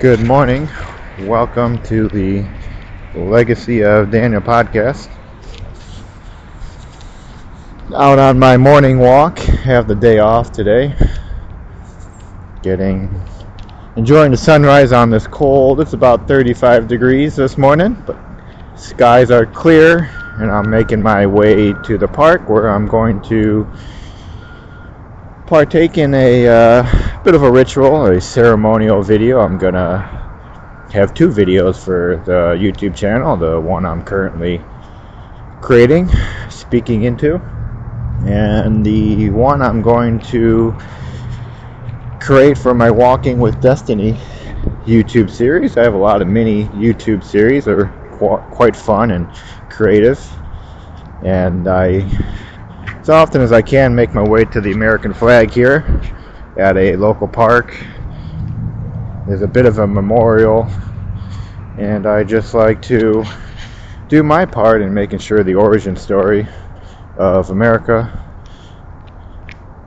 Good morning. Welcome to the Legacy of Daniel podcast. Out on my morning walk. Have the day off today. Enjoying the sunrise on this cold. It's about 35 degrees this morning, but skies are clear, and I'm making my way to the park where I'm going to partake in a bit of a ritual, a ceremonial video. I'm gonna have two videos for the YouTube channel, the one I'm currently creating, speaking into, and the one I'm going to create for my Walking with Destiny YouTube series. I have a lot of mini YouTube series that are quite fun and creative, and I, as often as I can, make my way to the American flag here at a local park. There's a bit of a memorial, and I just like to do my part in making sure the origin story of America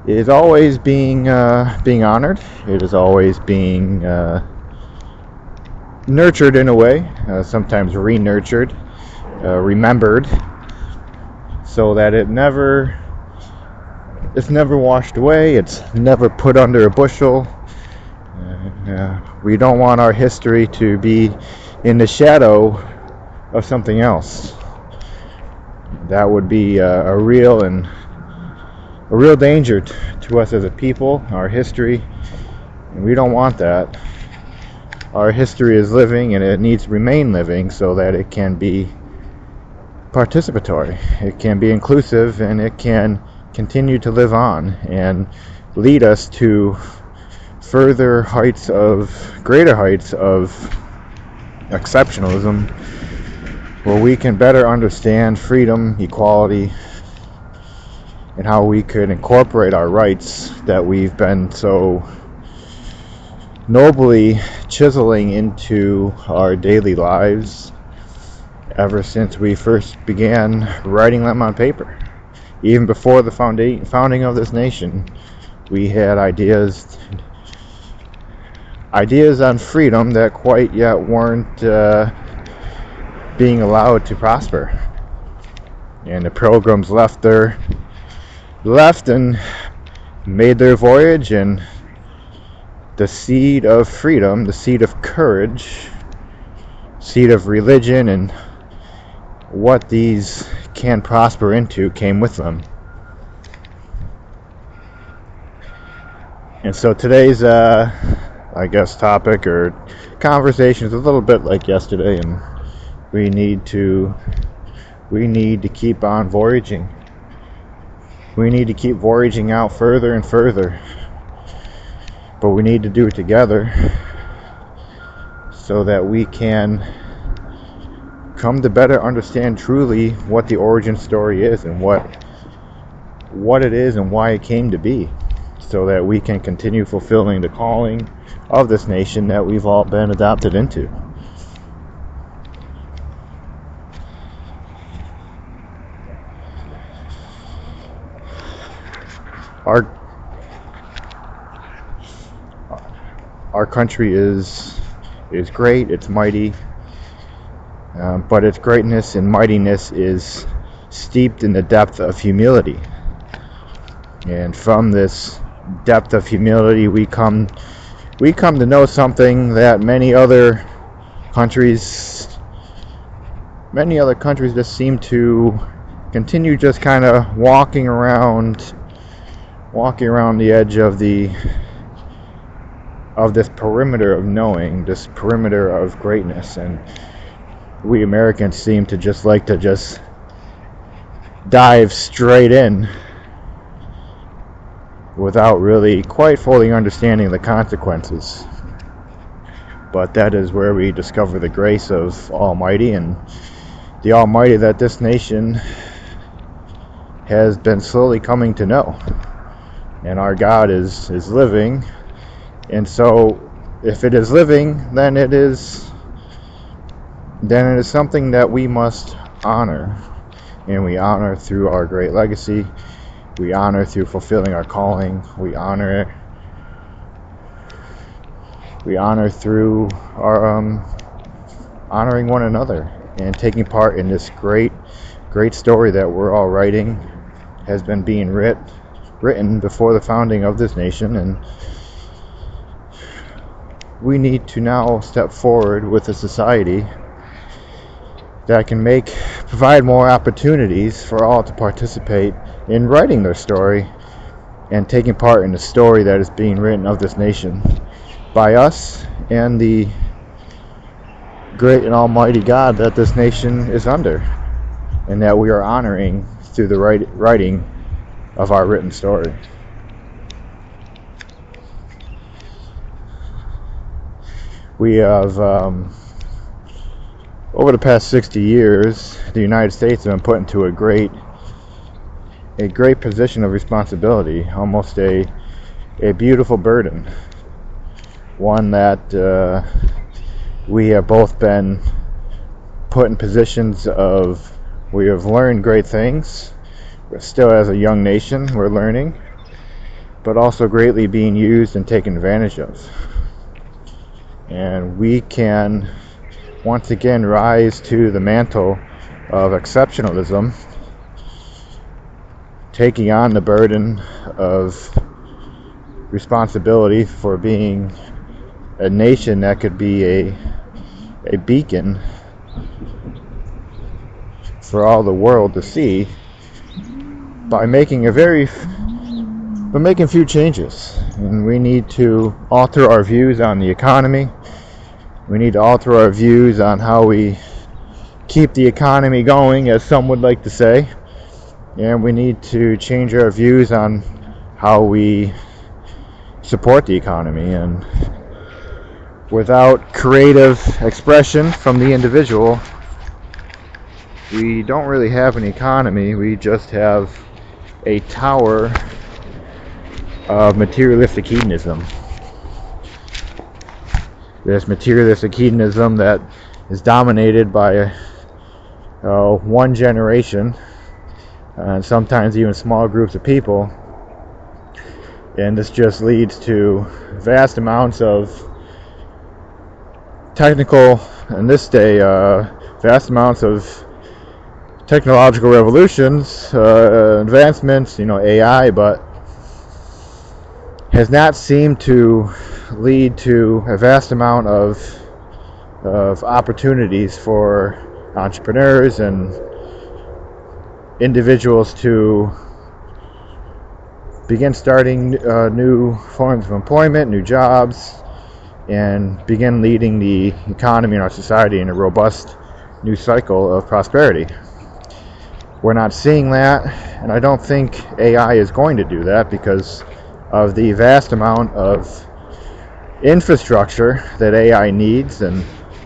is always being honored. It is always being nurtured in a way, sometimes re-nurtured, remembered, so that it's never washed away. It's never put under a bushel. We don't want our history to be in the shadow of something else. That would be a real danger to us as a people, our history, and we don't want that. Our history is living, and it needs to remain living so that it can be participatory, it can be inclusive, and it can continue to live on and lead us to greater heights of exceptionalism, where we can better understand freedom, equality, and how we could incorporate our rights that we've been so nobly chiseling into our daily lives ever since we first began writing them on paper. Even before the founding of this nation, we had ideas on freedom that quite yet weren't being allowed to prosper. And the Pilgrims left and made their voyage, and the seed of freedom, the seed of courage, seed of religion, and what these can prosper into came with them. And so today's topic or conversation is a little bit like yesterday, and we need to keep on voyaging. We need to keep voyaging out further and further, but we need to do it together so that we can come to better understand truly what the origin story is and what it is and why it came to be, so that we can continue fulfilling the calling of this nation that we've all been adopted into. Our country is great, it's mighty, but its greatness and mightiness is steeped in the depth of humility. And from this depth of humility, we come to know something that many other countries just seem to continue just kind of walking around the edge of this perimeter of knowing, this perimeter of greatness. And we Americans seem to just like to just dive straight in without really quite fully understanding the consequences. But that is where we discover the grace of Almighty, and the Almighty that this nation has been slowly coming to know. And our God is living, and so if it is living, then it is something that we must honor, and we honor through our great legacy. We honor through fulfilling our calling. We honor We honor through our honoring one another and taking part in this great story that we're all writing, has been being written before the founding of this nation, and we need to now step forward with a society that can provide more opportunities for all to participate in writing their story and taking part in the story that is being written of this nation by us and the great and almighty God that this nation is under, and that we are honoring through the writing of our written story. We have, over the past 60 years, the United States has been put into a great position of responsibility, almost a beautiful burden, one that we have both been put in positions of, we have learned great things. We're still, as a young nation, we're learning, but also greatly being used and taken advantage of. And we can once again rise to the mantle of exceptionalism, taking on the burden of responsibility for being a nation that could be a beacon for all the world to see, by making a few changes. And we need to alter our views on the economy. We need to alter our views on how we keep the economy going, as some would like to say. And we need to change our views on how we support the economy. And without creative expression from the individual, we don't really have an economy. We just have a tower of materialistic hedonism. This materialistic hedonism that is dominated by one generation, and sometimes even small groups of people, and this just leads to vast amounts of vast amounts of technological revolutions, advancements, AI, but has not seemed to lead to a vast amount of opportunities for entrepreneurs and individuals to begin starting new forms of employment, new jobs, and begin leading the economy and our society in a robust new cycle of prosperity. We're not seeing that, and I don't think AI is going to do that because of the vast amount of infrastructure that AI needs and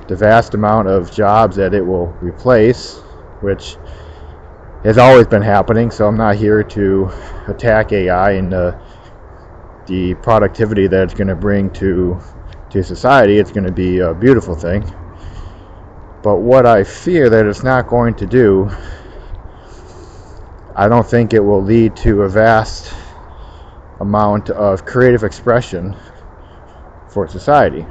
the vast amount of jobs that it will replace, which has always been happening. So I'm not here to attack AI and the productivity that it's going to bring to society. It's going to be a beautiful thing. But what I fear that it's not going to do, I don't think it will lead to a vast amount of creative expression for society.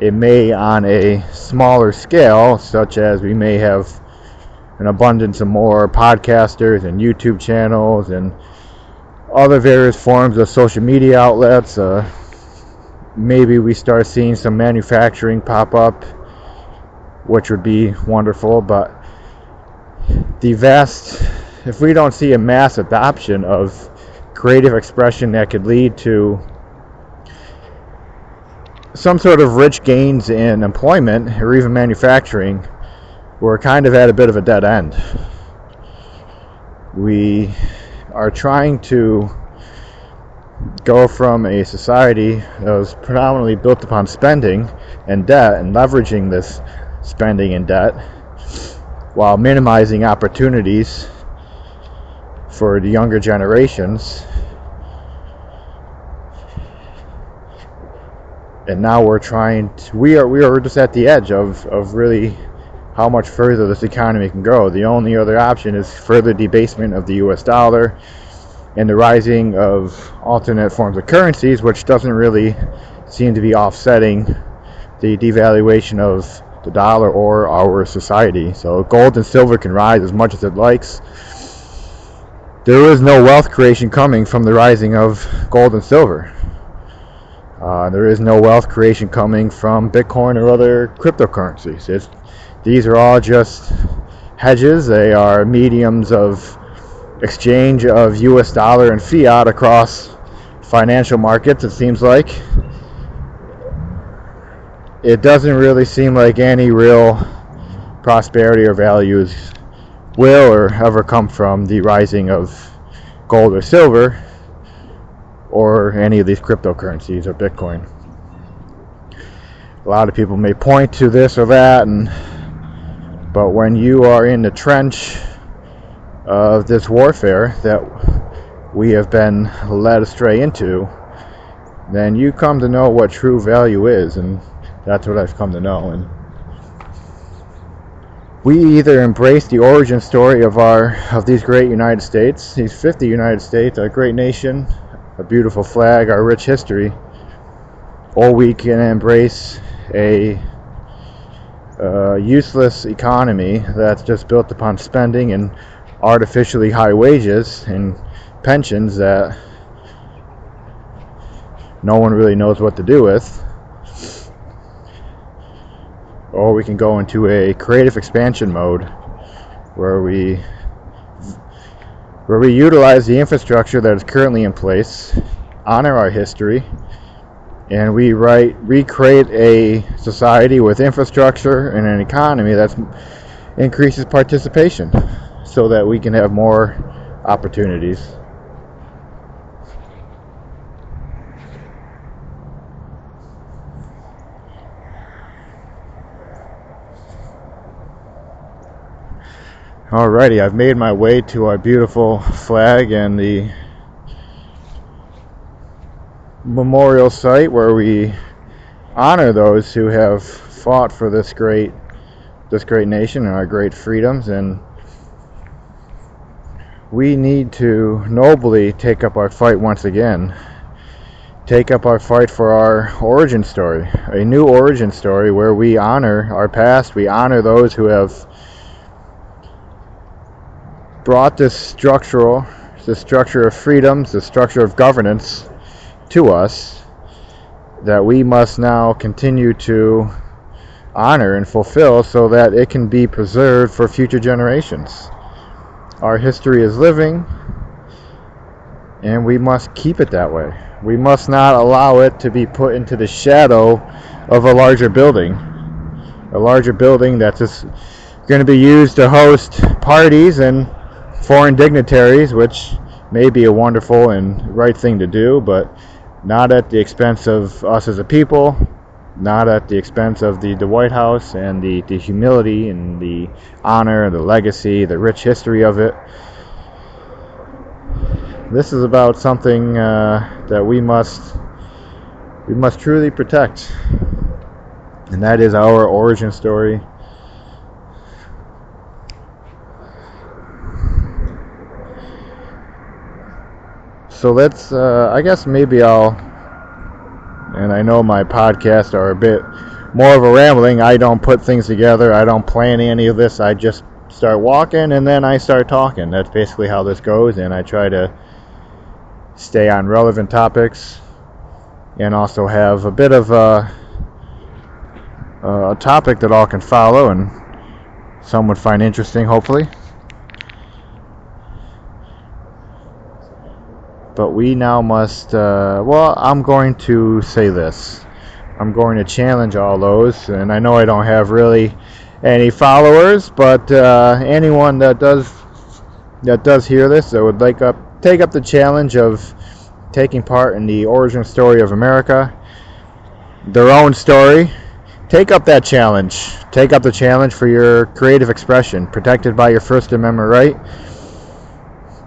It may, on a smaller scale, such as we may have an abundance of more podcasters and YouTube channels and other various forms of social media outlets. Maybe we start seeing some manufacturing pop up, which would be wonderful. But if we don't see a mass adoption of creative expression that could lead to some sort of rich gains in employment or even manufacturing, we're kind of at a bit of a dead end. We are trying to go from a society that was predominantly built upon spending and debt and leveraging this spending and debt while minimizing opportunities for the younger generations. And now we're just at the edge of really how much further this economy can go. The only other option is further debasement of the US dollar and the rising of alternate forms of currencies, which doesn't really seem to be offsetting the devaluation of the dollar or our society. So gold and silver can rise as much as it likes. There is no wealth creation coming from the rising of gold and silver. There is no wealth creation coming from Bitcoin or other cryptocurrencies. These are all just hedges. They are mediums of exchange of US dollar and fiat across financial markets, it seems like. It doesn't really seem like any real prosperity or values will or ever come from the rising of gold or silver or any of these cryptocurrencies or Bitcoin. A lot of people may point to this or that, but when you are in the trench of this warfare that we have been led astray into, then you come to know what true value is, and that's what I've come to know. And we either embrace the origin story of these great United States, these 50 United States, our great nation, a beautiful flag, our rich history, or we can embrace a useless economy that's just built upon spending and artificially high wages and pensions that no one really knows what to do with. Or we can go into a creative expansion mode where we utilize the infrastructure that is currently in place, honor our history, and we recreate a society with infrastructure and an economy that increases participation so that we can have more opportunities. Alrighty, I've made my way to our beautiful flag and the memorial site where we honor those who have fought for this great nation and our great freedoms, and we need to nobly take up our fight once again. Take up our fight for our origin story, a new origin story where we honor our past, we honor those who have brought this structure of freedoms, the structure of governance to us, that we must now continue to honor and fulfill so that it can be preserved for future generations. Our history is living, and we must keep it that way. We must not allow it to be put into the shadow of a larger building that's just going to be used to host parties and foreign dignitaries, which may be a wonderful and right thing to do, but not at the expense of us as a people, not at the expense of the White House and the humility and the honor, the legacy, the rich history of it. This is about something that we must truly protect, and that is our origin story. So let's, I guess maybe and I know my podcasts are a bit more of a rambling. I don't put things together. I don't plan any of this. I just start walking and then I start talking. That's basically how this goes, and I try to stay on relevant topics and also have a bit of a topic that all can follow and some would find interesting, hopefully. But we now must, I'm going to say this. I'm going to challenge all those, and I know I don't have really any followers, but anyone that does hear this, that would take up the challenge of taking part in the origin story of America, their own story, take up that challenge. Take up the challenge for your creative expression, protected by your First Amendment right.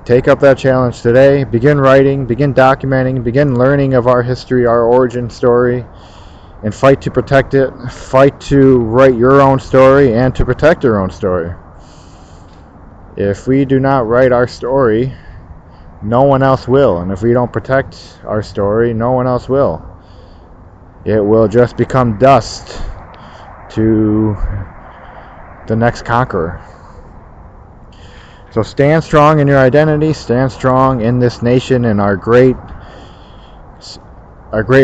Take up that challenge today. Begin writing, begin documenting, begin learning of our history, our origin story, and fight to protect it. Fight to write your own story and to protect your own story. If we do not write our story, no one else will. And if we don't protect our story, no one else will. it will just become dust to the next conqueror. So stand strong in your identity, stand strong in this nation and our great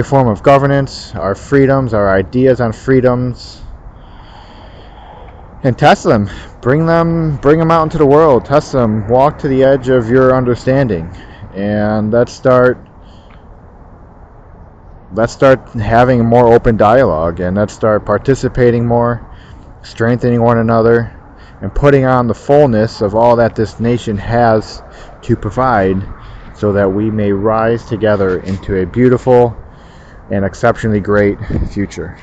form of governance, our freedoms, our ideas on freedoms, and test them. Bring them out into the world. Test them. Walk to the edge of your understanding, and let's start having a more open dialogue, and let's start participating more, strengthening one another, and putting on the fullness of all that this nation has to provide, so that we may rise together into a beautiful and exceptionally great future.